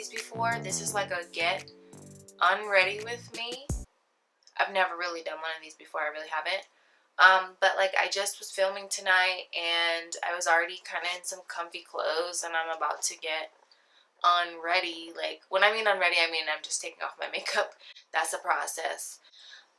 these before. This is like a get unready with me. I've never really done one of these before. I really haven't. But like I just was filming tonight and I was already kind of in some comfy clothes and I'm about to get unready. Like when I mean unready, I mean I'm just taking off my makeup. That's a process.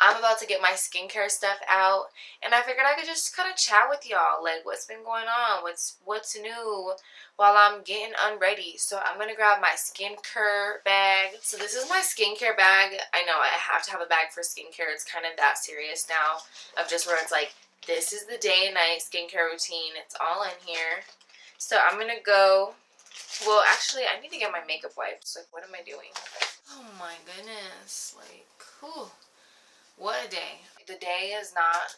I'm about to get my skincare stuff out, and I figured I could just kind of chat with y'all, like what's been going on, what's new, while I'm getting unready. So I'm gonna grab my skincare bag. So this is my skincare bag. I know I have to have a bag for skincare. It's kind of that serious now, of just where it's like, this is the day and night skincare routine. It's all in here. So I'm gonna go. Well, actually, I need to get my makeup wipes. Like, what am I doing? Oh my goodness. Like, whew. What a day. The day is not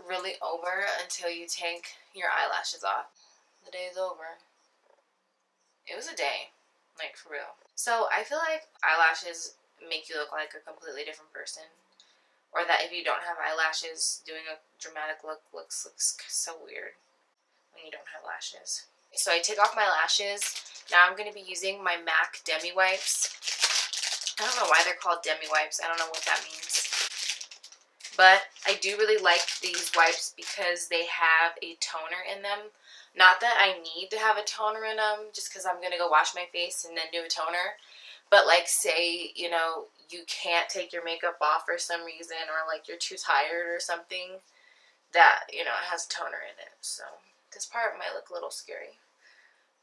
really over until you take your eyelashes off. The day is over. It was a day. Like, for real. So, I feel like eyelashes make you look like a completely different person. Or that if you don't have eyelashes, doing a dramatic look looks so weird when you don't have lashes. So, I take off my lashes. Now, I'm going to be using my MAC Demi Wipes. I don't know why they're called Demi Wipes. I don't know what that means. But I do really like these wipes because they have a toner in them. Not that I need to have a toner in them just because I'm going to go wash my face and then do a toner. But like say, you know, you can't take your makeup off for some reason, or like you're too tired or something, that, you know, it has a toner in it. So this part might look a little scary.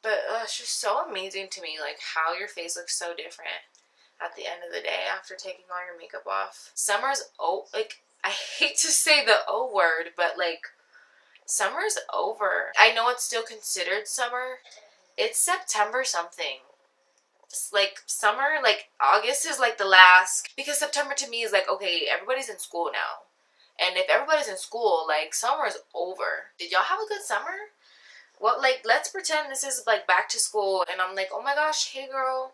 But it's just so amazing to me, like how your face looks so different at the end of the day after taking all your makeup off. Summer's, I hate to say the O word, but like, summer's over. I know it's still considered summer. It's September something. It's like summer, like August is like the last, because September to me is like, okay, everybody's in school now. And if everybody's in school, like summer is over. Did y'all have a good summer? Well, like, let's pretend this is like back to school and I'm like, oh my gosh, hey girl,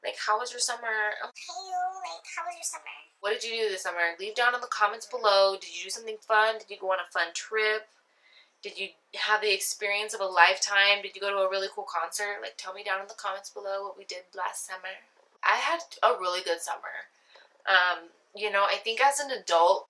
like how was your summer? Hey you, like how was your summer? What did you do this summer? Leave down in the comments below. Did you do something fun? Did you go on a fun trip? Did you have the experience of a lifetime? Did you go to a really cool concert? Like, tell me down in the comments below what we did last summer. I had a really good summer. You know, I think as an adult,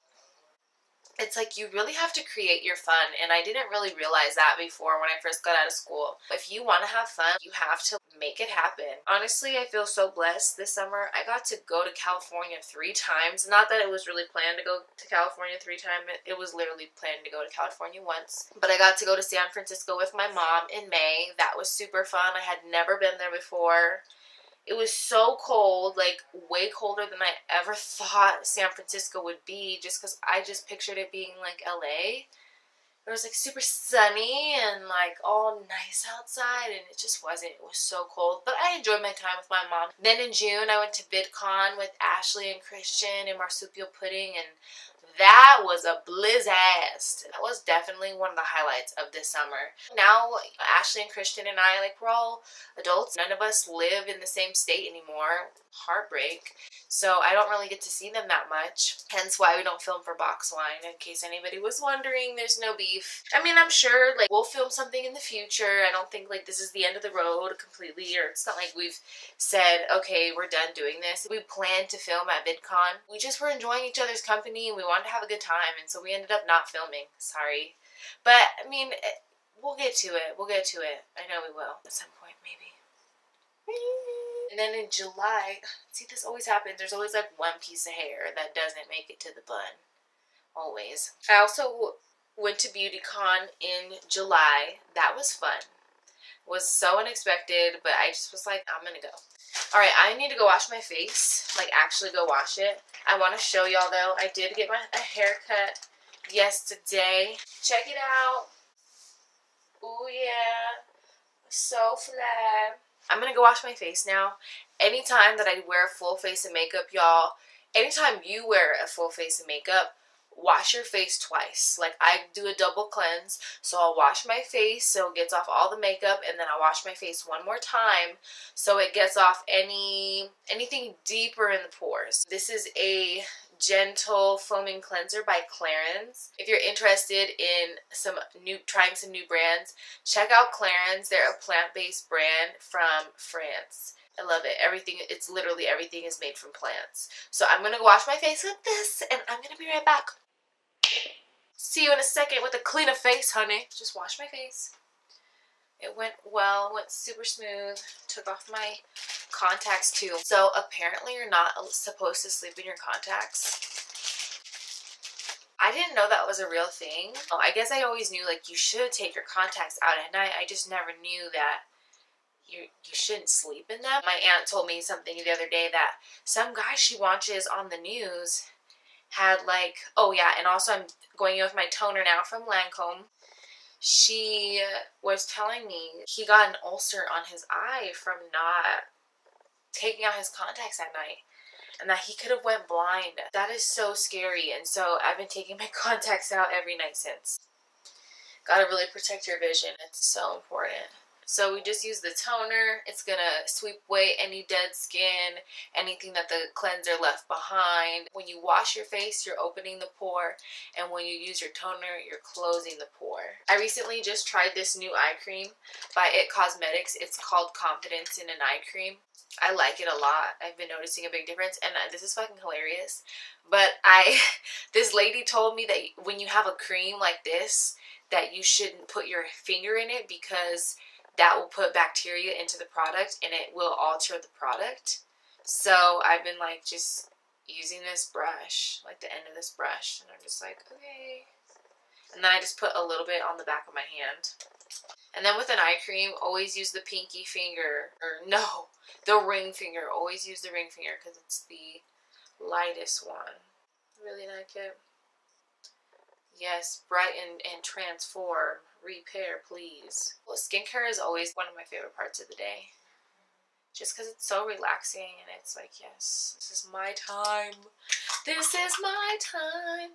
it's like you really have to create your fun, and I didn't really realize that before when I first got out of school. If you want to have fun, you have to make it happen. Honestly, I feel so blessed this summer. I got to go to California 3 times. Not that it was really planned to go to California 3 times. It was literally planned to go to California once. But I got to go to San Francisco with my mom in May. That was super fun. I had never been there before. It was so cold, like way colder than I ever thought San Francisco would be, just because I just pictured it being like LA. It was like super sunny and like all nice outside, and it just wasn't. It was so cold, but I enjoyed my time with my mom. Then in June, I went to VidCon with Ashley and Christian and marsupial pudding, and that was a blizzast. That was definitely one of the highlights of this summer. Now, Ashley and Christian and I, like, we're all adults. None of us live in the same state anymore. Heartbreak. So I don't really get to see them that much. Hence why we don't film for Box Wine. In case anybody was wondering, there's no beef. I mean, I'm sure, like, we'll film something in the future. I don't think, like, this is the end of the road completely, or it's not like we've said, okay, we're done doing this. We planned to film at VidCon. We just were enjoying each other's company, and we wanted to have a good time, and so we ended up not filming. Sorry. But, I mean, we'll get to it. We'll get to it. I know we will. At some point, maybe. And then in July, see, this always happens. There's always like one piece of hair that doesn't make it to the bun. Always. I also went to BeautyCon in July. That was fun. It was so unexpected, but I just was like, I'm gonna go. Alright, I need to go wash my face. Like, actually go wash it. I want to show y'all, though, I did get a haircut yesterday. Check it out. Ooh, yeah. So fly. I'm gonna go wash my face now. Anytime that I wear a full face of makeup, y'all, anytime you wear a full face of makeup, wash your face twice. Like, I do a double cleanse, so I'll wash my face so it gets off all the makeup, and then I'll wash my face one more time so it gets off anything deeper in the pores. This is a Gentle Foaming Cleanser by Clarins. If you're interested in trying some new brands, check out Clarins. They're a plant-based brand from France. I love it. It's literally everything is made from plants. So I'm going to wash my face with this, and I'm going to be right back. See you in a second with a cleaner face, honey. Just wash my face. It went well, went super smooth. Took off my contacts too. So apparently you're not supposed to sleep in your contacts. I didn't know that was a real thing. I guess I always knew like you should take your contacts out at night. I just never knew that you shouldn't sleep in them. My aunt told me something the other day that some guy she watches on the news had like, oh yeah, and also I'm going in with my toner now from Lancome. She was telling me he got an ulcer on his eye from not taking out his contacts at night, and that he could have went blind. That is so scary, and so I've been taking my contacts out every night since. Gotta really protect your vision. It's so important. So we just use the toner. It's gonna sweep away any dead skin, anything that the cleanser left behind. When you wash your face, you're opening the pore, and when you use your toner, you're closing the pore. I recently just tried this new eye cream by It Cosmetics. It's called Confidence in an Eye Cream. I like it a lot. I've been noticing a big difference, and this is fucking hilarious. But this lady told me that when you have a cream like this, that you shouldn't put your finger in it because that will put bacteria into the product and it will alter the product. So I've been like just using this brush, like the end of this brush, and I'm just like, okay. And then I just put a little bit on the back of my hand. And then with an eye cream, always use the pinky finger, or no, the ring finger. Always use the ring finger because it's the lightest one. Really like it. Yes, brighten and transform. Repair, please. Well, skincare is always one of my favorite parts of the day. Just because it's so relaxing and it's like, yes, this is my time. This is my time.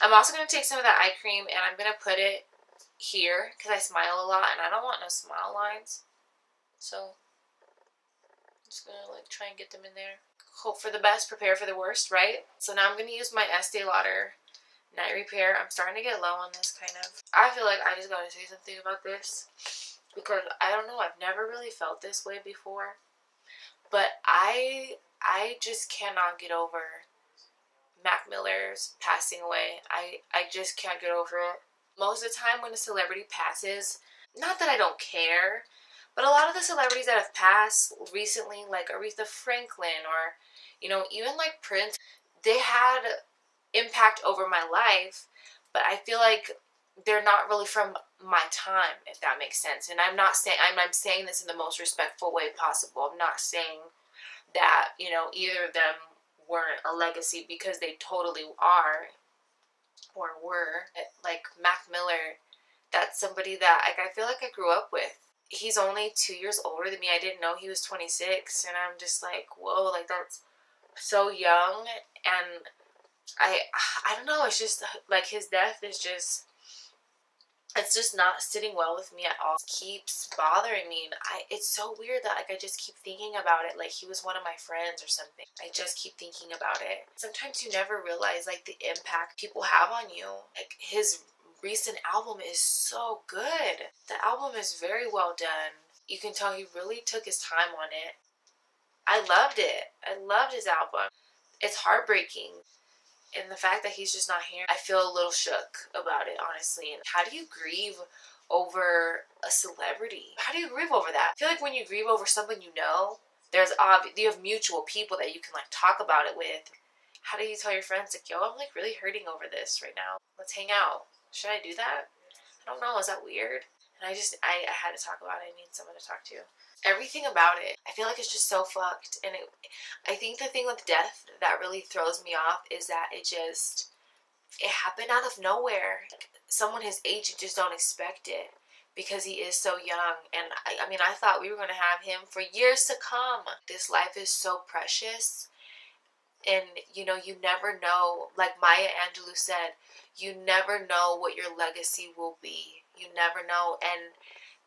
I'm also going to take some of that eye cream and I'm going to put it here because I smile a lot and I don't want no smile lines. So I'm just going to like try and get them in there. Hope for the best, prepare for the worst, right? So now I'm going to use my Estee Lauder Night Repair. I'm starting to get low on this kind of. I feel like I just gotta say something about this because I don't know, I've never really felt this way before, but I just cannot get over Mac Miller's passing away. I just can't get over it. Most of the time when a celebrity passes, not that I don't care, but a lot of the celebrities that have passed recently, like Aretha Franklin or, you know, even like Prince, they had impact over my life, but I feel like they're not really from my time, if that makes sense. And I'm not saying, I'm saying this in the most respectful way possible. I'm not saying that, you know, either of them weren't a legacy, because they totally are or were. Like Mac Miller, that's somebody that like I feel like I grew up with. He's only 2 years older than me. I didn't know he was 26, and I'm just like, whoa, like that's so young. And I don't know, it's just like his death is just, it's just not sitting well with me at all. It keeps bothering me, and it's so weird that like I just keep thinking about it like he was one of my friends or something. I just keep thinking about it. Sometimes you never realize like the impact people have on you. Like his recent album is so good. The album is very well done. You can tell he really took his time on it. I loved it. I loved his album. It's heartbreaking. And the fact that he's just not here, I feel a little shook about it, honestly. And how do you grieve over a celebrity? How do you grieve over that? I feel like when you grieve over someone you know, you have mutual people that you can like talk about it with. How do you tell your friends like, yo, I'm like really hurting over this right now. Let's hang out. Should I do that? I don't know. Is that weird? And I had to talk about it. I need someone to talk to. Everything about it, I feel like it's just so fucked. And I think the thing with death that really throws me off is that it happened out of nowhere. Like, someone his age, you just don't expect it because he is so young. And I mean, I thought we were going to have him for years to come. This life is so precious. And, you know, you never know, like Maya Angelou said, you never know what your legacy will be. You never know. And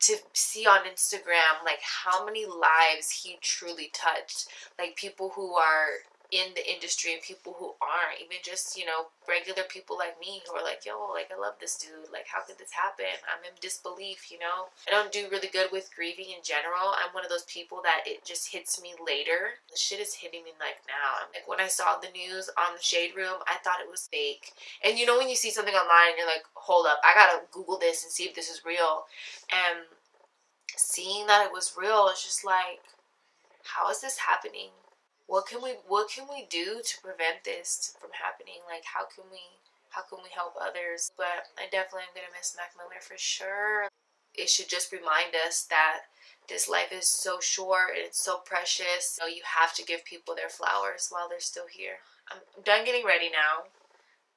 to see on Instagram, like, how many lives he truly touched. Like, people who are in the industry and people who aren't, even just, you know, regular people like me who are like, yo, like, I love this dude, like, how could this happen? I'm in disbelief, you know. I don't do really good with grieving in general. I'm one of those people that it just hits me later. The shit is hitting me like now. Like, when I saw the news on the Shade Room, I thought it was fake. And you know when you see something online and you're like, hold up, I gotta Google this and see if this is real. And seeing that it was real, it's just like, how is this happening? What can we do to prevent this from happening? Like, how can we help others? But I definitely am gonna miss Mac Miller for sure. It should just remind us that this life is so short and it's so precious. So you have to give people their flowers while they're still here. I'm done getting ready now.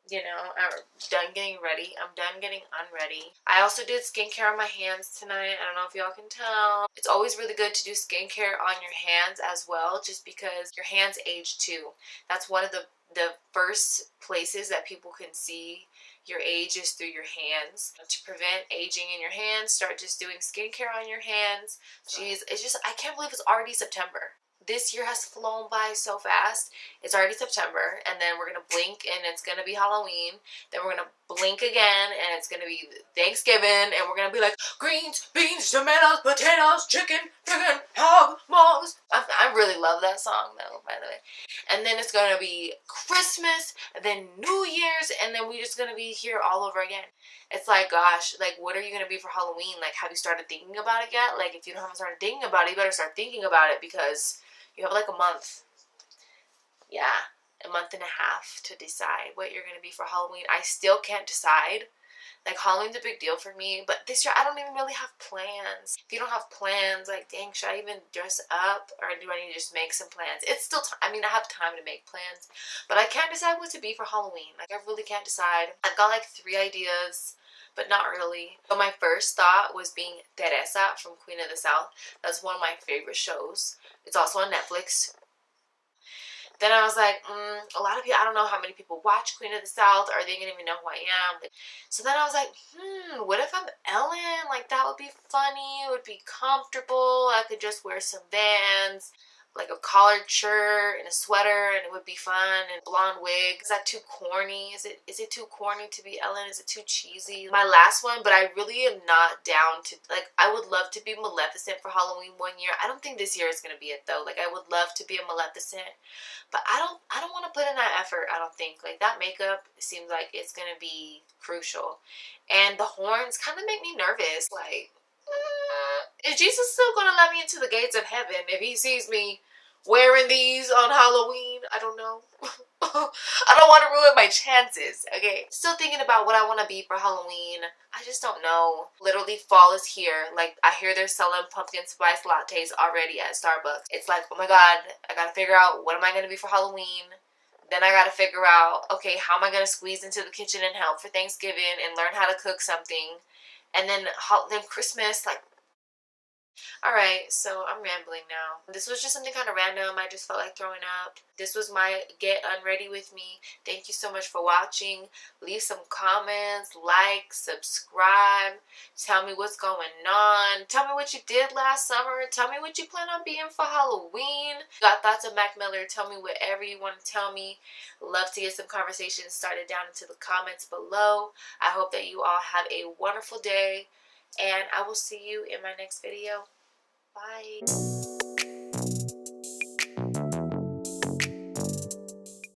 You know, I'm done getting ready. I'm done getting unready. I also did skincare on my hands tonight. I don't know if y'all can tell. It's always really good to do skincare on your hands as well, just because your hands age too. That's one of the first places that people can see your age is through your hands. To prevent aging in your hands, start just doing skincare on your hands. Jeez, it's just, I can't believe it's already September. This year has flown by so fast. It's already September, and then we're gonna blink and it's gonna be Halloween. Then we're gonna blink again and it's gonna be Thanksgiving, and we're gonna be like, greens, beans, tomatoes, potatoes, chicken, friggin' hog, mogs. I really love that song though, by the way. And then it's gonna be Christmas, and then New Year's, and then we're just gonna be here all over again. It's like, gosh, like, what are you gonna be for Halloween? Like, have you started thinking about it yet? Like, if you haven't started thinking about it, you better start thinking about it, because you have like a month. Yeah, a month and a half to decide what you're going to be for Halloween. I still can't decide. Like, Halloween's a big deal for me, but this year I don't even really have plans. If you don't have plans, like, dang, should I even dress up, or do I need to just make some plans? It's still time. I mean, I have time to make plans, but I can't decide what to be for Halloween. Like, I really can't decide. I've got like 3 ideas, but not really. So my first thought was being Teresa from Queen of the South. That's one of my favorite shows. It's also on Netflix. Then I was like, a lot of people, I don't know how many people watch Queen of the South. Are they gonna even know who I am? So then I was like, what if I'm Ellen? Like, that would be funny. It would be comfortable. I could just wear some Vans, like a collared shirt and a sweater, and it would be fun, and blonde wig. Is that too corny? Is it too corny to be Ellen? Is it too cheesy? My last one, but I really am not down to, like, I would love to be Maleficent for Halloween one year. I don't think this year is gonna be it though. Like, I would love to be a Maleficent, but I don't want to put in that effort. I don't think, like, that makeup seems like it's gonna be crucial, and the horns kind of make me nervous. Like, is Jesus still gonna let me into the gates of heaven if he sees me wearing these on Halloween? I don't know. I don't want to ruin my chances, okay? Still thinking about what I want to be for Halloween. I just don't know. Literally, fall is here. Like, I hear they're selling pumpkin spice lattes already at Starbucks. It's like, oh my god, I gotta figure out what am I gonna be for Halloween. Then I gotta figure out, okay, how am I gonna squeeze into the kitchen and help for Thanksgiving and learn how to cook something. And then Christmas, like, alright, so I'm rambling now. This was just something kind of random. I just felt like throwing up. This was my Get Unready with me. Thank you so much for watching. Leave some comments, like, subscribe. Tell me what's going on. Tell me what you did last summer. Tell me what you plan on being for Halloween. Got thoughts of Mac Miller? Tell me whatever you want to tell me. Love to get some conversations started down into the comments below. I hope that you all have a wonderful day, and I will see you in my next video. Bye.